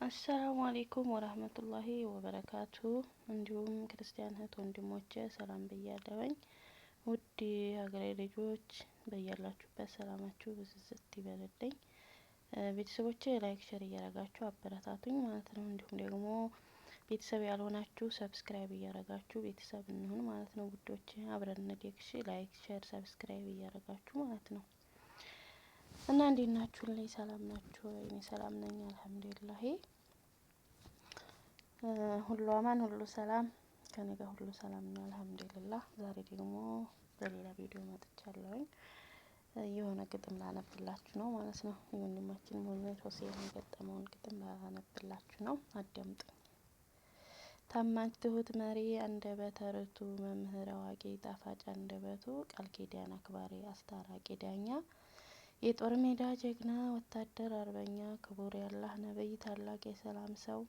አሰላሙ አሌይኩም ወራህመቱላሂ ወበረካቱ። እንዲሁም ክርስቲያን እህት ወንድሞቼ ሰላም ብያለሁኝ። ውድ ሀገሬ ልጆች በያላችሁበት ሰላማችሁ ብዝዝት ይበልልኝ። ቤተሰቦቼ ላይክ ሸር እያረጋችሁ አበረታቱኝ ማለት ነው። እንዲሁም ደግሞ ቤተሰብ ያልሆናችሁ ሰብስክራይብ እያረጋችሁ ቤተሰብ እንሁን ማለት ነው። ውዶቼ አብረን እንደግሽ ላይክ ሸር ሰብስክራይብ እያረጋችሁ ማለት ነው። እና እንዴት ናችሁልኝ? ሰላም ናችሁ? እኔ ሰላም ነኝ አልሐምዱሊላህ። ሁሉ አማን ሁሉ ሰላም ከኔ ጋር ሁሉ ሰላም ነው አልሐምዱሊላህ። ዛሬ ደግሞ በሌላ ቪዲዮ መጥቻለሁኝ። የሆነ ግጥም ላነብላችሁ ነው ማለት ነው። የወንድማችን ሙሉነት ሁሴን የገጠመውን ግጥም ላነብላችሁ ነው። አዳምጡ። ታማኝ ትሁት መሪ አንደበተ ርቱዕ መምህር አዋቂ ጣፋጭ አንደበቱ ቃል ኪዳን አክባሪ አስታራቂ ዳኛ የጦር ሜዳ ጀግና ወታደር አርበኛ ክቡር ያላህ ነብይ ታላቅ የሰላም ሰው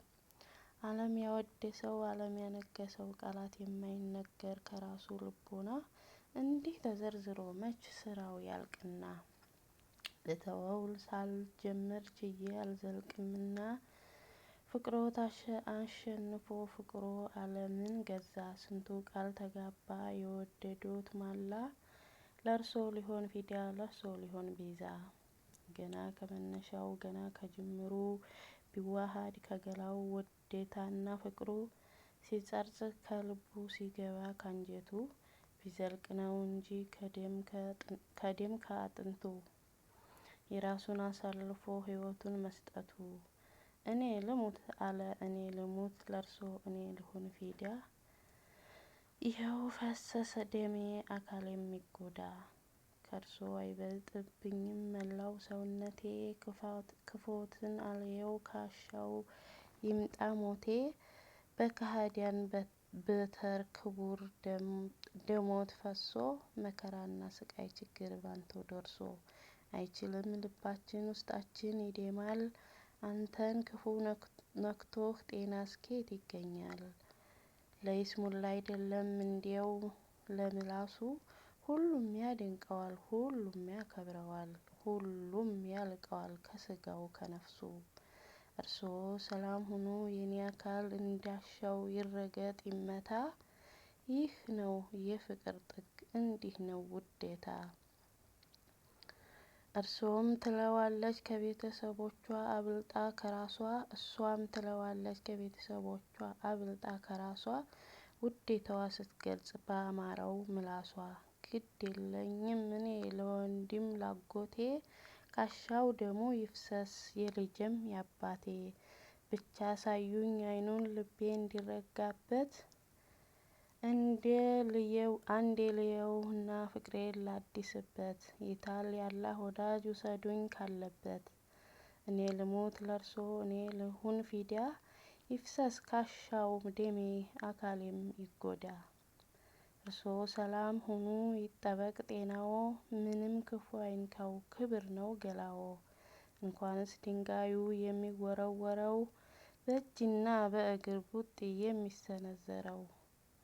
ዓለም ያወደሰው ዓለም ያነገሰው ቃላት የማይነገር ከራሱ ልቦና እንዲህ ተዘርዝሮ መች ስራው ያልቅና ልተወው ሳልጀምር ችዬ አልዘልቅምና ፍቅሮ አሸንፎ ፍቅሮ ዓለምን ገዛ ስንቱ ቃል ተጋባ የወደዶት ማላ ለእርሶ ሊሆን ፊዳ ለእርሶ ሊሆን ቤዛ ገና ከመነሻው ገና ከጅምሩ ቢዋሃድ ከገላው ውዴታና ፍቅሩ ሲጸርጽ ከልቡ ሲገባ ካንጀቱ ቢዘልቅ ነው እንጂ ከደም ከአጥንቱ የራሱን አሳልፎ ህይወቱን መስጠቱ እኔ ልሙት አለ እኔ ልሙት ለእርሶ እኔ ልሁን ፊዳ ይኸው ፈሰሰ ደሜ አካል የሚጎዳ ከእርሶ አይበልጥብኝም መላው ሰውነቴ ክፎትን አልየው ካሻው ይምጣ ሞቴ በከሃዲያን በተር ክቡር ደሞት ፈሶ መከራና ስቃይ ችግር ባንቶ ደርሶ አይችልም ልባችን ውስጣችን ይደማል አንተን ክፉ ነክቶህ ጤና ስኬት ይገኛል ለይስሙላ አይደለም እንዲያው ለምላሱ ሁሉም ያደንቀዋል ሁሉም ያከብረዋል ሁሉም ያልቀዋል ከስጋው ከነፍሱ እርሶ ሰላም ሁኑ የኔ አካል እንዳሻው ይረገጥ ይመታ ይህ ነው የፍቅር ጥግ እንዲህ ነው ውዴታ እርሶም ትለዋለች ከቤተሰቦቿ አብልጣ ከራሷ እሷም ትለዋለች ከቤተሰቦቿ አብልጣ ከራሷ ውዴታዋ ስትገልጽ ባማረው ምላሷ ግድ የለኝም እኔ ለወንድም ላጎቴ ካሻው ደሙ ይፍሰስ የልጄም ያባቴ ብቻ ሳዩኝ አይኑን ልቤ እንዲረጋበት አንዴ ልየውና ፍቅሬን ላድስበት ይታል ያላህ ወዳጅ ውሰዱኝ ካለበት እኔ ልሙት ለእርሶ እኔ ልሁን ፊዳ ይፍሰስ ካሻው ደሜ አካሌም ይጎዳ እርሶ ሰላም ሁኑ ይጠበቅ ጤናዎ ምንም ክፉ አይንካው ክብር ነው ገላዎ እንኳንስ ድንጋዩ የሚወረወረው በእጅና በእግር ቡጢ የሚሰነዘረው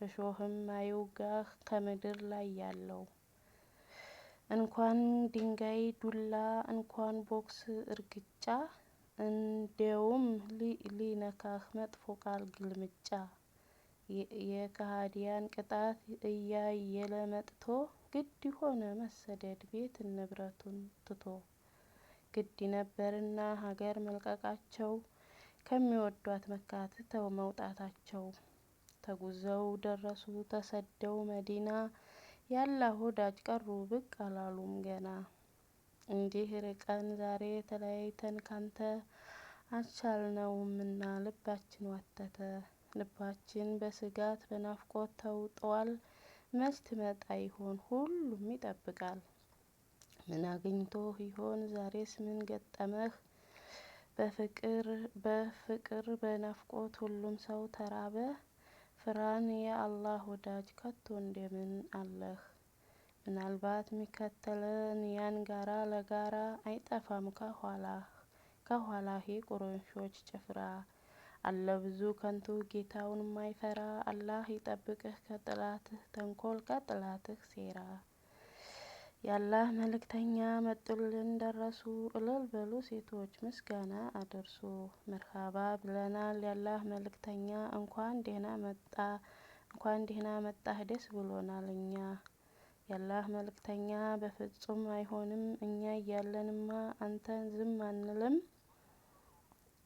እሾህም አይውጋህ ከምድር ላይ ያለው እንኳን ድንጋይ ዱላ እንኳን ቦክስ እርግጫ እንደውም ሊነካህ መጥፎ ቃል ግልምጫ የከሃዲያን ቅጣት እያየለ መጥቶ ግድ ሆነ መሰደድ ቤት ንብረቱን ትቶ ግድ ነበርና ሀገር መልቀቃቸው ከሚወዷት መካ ትተው መውጣታቸው ተጉዘው ደረሱ ተሰደው መዲና ያላህ ወዳጅ ቀሩ ብቅ አላሉም ገና እንዲህ ርቀን ዛሬ ተለያይተን ካንተ አልቻልነውምና ልባችን ዋተተ ልባችን በስጋት በናፍቆት ተውጧል መች ትመጣ ይሆን ሁሉም ይጠብቃል ምን አግኝቶህ ይሆን ዛሬስ ምን ገጠመህ በፍቅር በናፍቆት ሁሉም ሰው ተራበ ፍራን የአላህ ወዳጅ ከቶ እንደምን አለህ ምናልባት ሚከተለን ያን ጋራ ለጋራ አይጠፋም ከኋላህ የቁረይሾች ጭፍራ አለ ብዙ ከንቱ ጌታውን ማይፈራ አላህ ይጠብቅህ ከጥላትህ ተንኮል ከጥላትህ ሴራ የአላህ መልእክተኛ መጡልን ደረሱ። እልል በሉ ሴቶች ምስጋና አድርሱ። መርሃባ ብለናል የአላህ መልእክተኛ እንኳን ደህና መጣህ ደስ ብሎናል እኛ። የአላህ መልእክተኛ በፍጹም አይሆንም እኛ እያለንማ አንተን ዝም አንልም።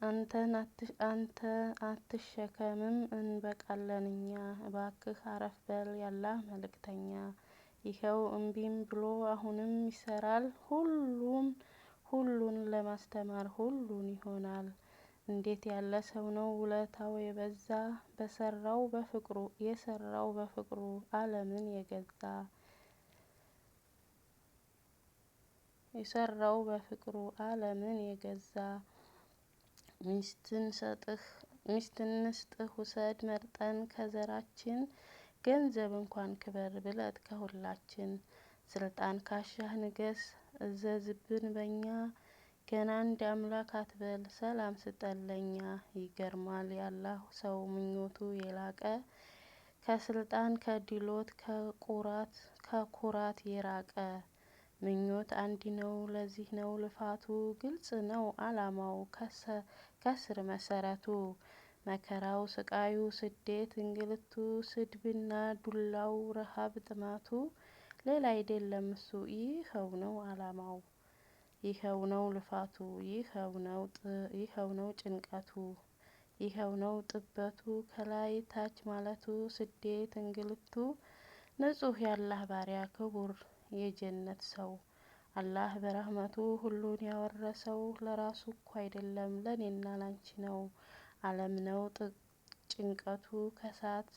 አንተ አትሸከምም እንበቃለን እኛ። እባክህ አረፍ በል የአላህ መልእክተኛ። ይኸው እምቢም ብሎ አሁንም ይሰራል። ሁሉን ለማስተማር ሁሉን ይሆናል። እንዴት ያለ ሰው ነው ውለታው የበዛ። የሰራው በፍቅሩ ዓለምን የገዛ። ሚስትን ስጥህ ውሰድ መርጠን ከዘራችን። ገንዘብ እንኳን ክበር ብለት ከሁላችን። ስልጣን ካሻህ ንገስ እዘዝብን በኛ። ገና እንደ አምላክ አትበል ሰላም ስጠን ለኛ። ይገርማል የአላህ ሰው ምኞቱ የላቀ። ከስልጣን ከድሎት ከኩራት የራቀ። ምኞት አንድ ነው ለዚህ ነው ልፋቱ። ግልጽ ነው አላማው ከስር መሰረቱ። መከራው ስቃዩ ስደት እንግልቱ ስድብና ዱላው ረሃብ ጥማቱ። ሌላ አይደለም እሱ ይኸው ነው አላማው። ይኸው ነው ልፋቱ ይኸው ነው ጭንቀቱ። ይኸው ነው ጥበቱ ከላይ ታች ማለቱ ስደት እንግልቱ። ንጹህ የአላህ ባሪያ ክቡር የጀነት ሰው። አላህ በረህመቱ ሁሉን ያወረሰው ለራሱ እኮ አይደለም ለኔና ላንቺ ነው። ዓለም ነው ጭንቀቱ ከሳት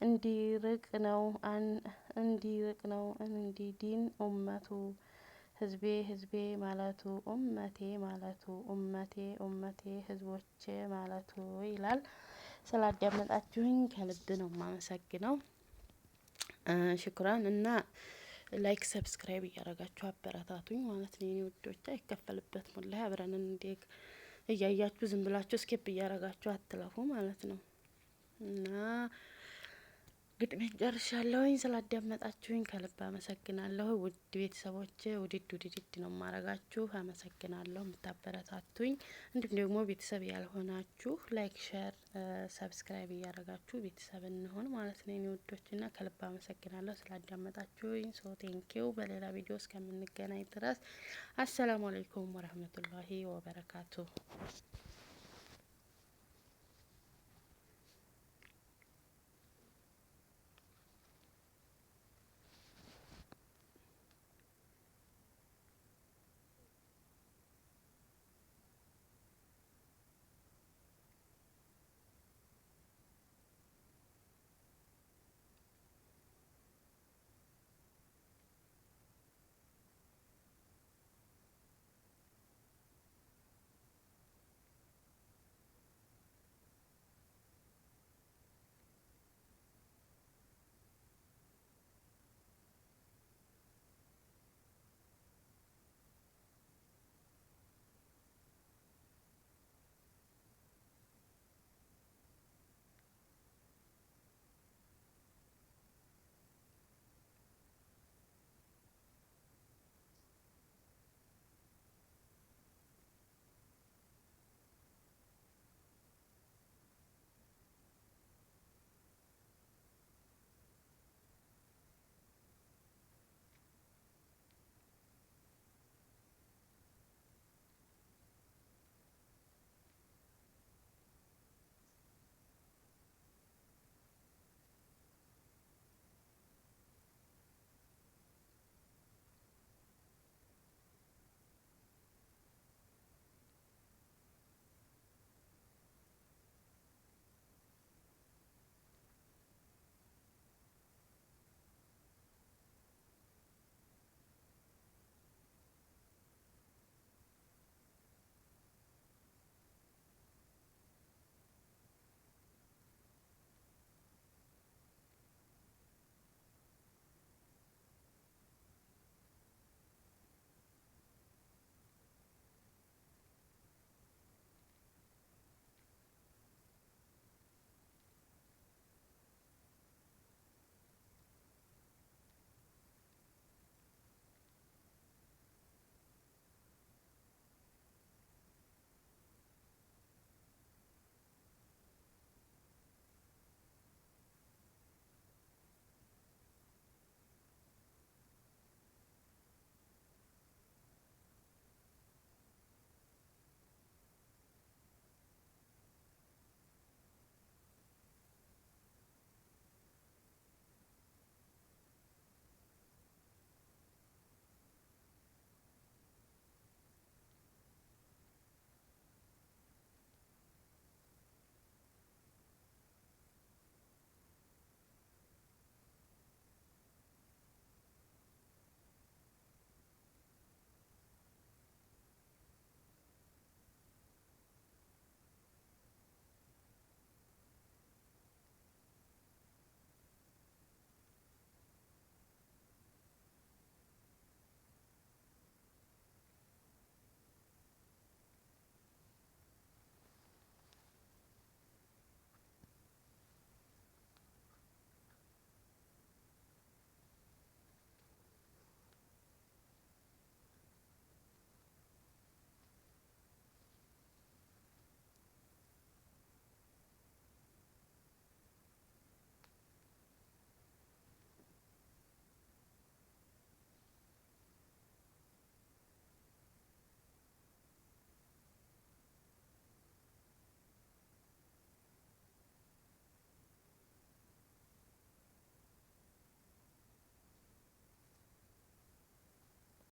እንዲርቅ ነው እንዲድን ኡመቱ። ህዝቤ ማለቱ ኡመቴ ማለቱ ኡመቴ ህዝቦቼ ማለቱ ይላል። ስላዳመጣችሁኝ ከልብ ነው የማመሰግነው። ሽኩራን እና ላይክ ሰብስክራይብ እያደረጋችሁ አበረታቱኝ ማለት ነው። የኔ ውዶች አይከፈልበትም ወላሂ አብረን እንዴት እያያችሁ ዝም ብላችሁ ስኪፕ እያደረጋችሁ አትለፉ ማለት ነው። እና ግጥሜን ጨርሻለሁኝ። ስላዳመጣችሁኝ ከልብ አመሰግናለሁ። ውድ ቤተሰቦቼ ውድድ ነው ማረጋችሁ። አመሰግናለሁ የምታበረታቱኝ። እንዲሁም ደግሞ ቤተሰብ ያልሆናችሁ ላይክ ሼር ሰብስክራይብ እያደረጋችሁ ቤተሰብ እንሆን ማለት ነው። የኔ ውዶችና ከልብ አመሰግናለሁ ስላዳመጣችሁኝ። ሶ ቴንኪው። በሌላ ቪዲዮ እስከምንገናኝ ድረስ አሰላሙ አለይኩም ወራህመቱላሂ ወበረካቱ።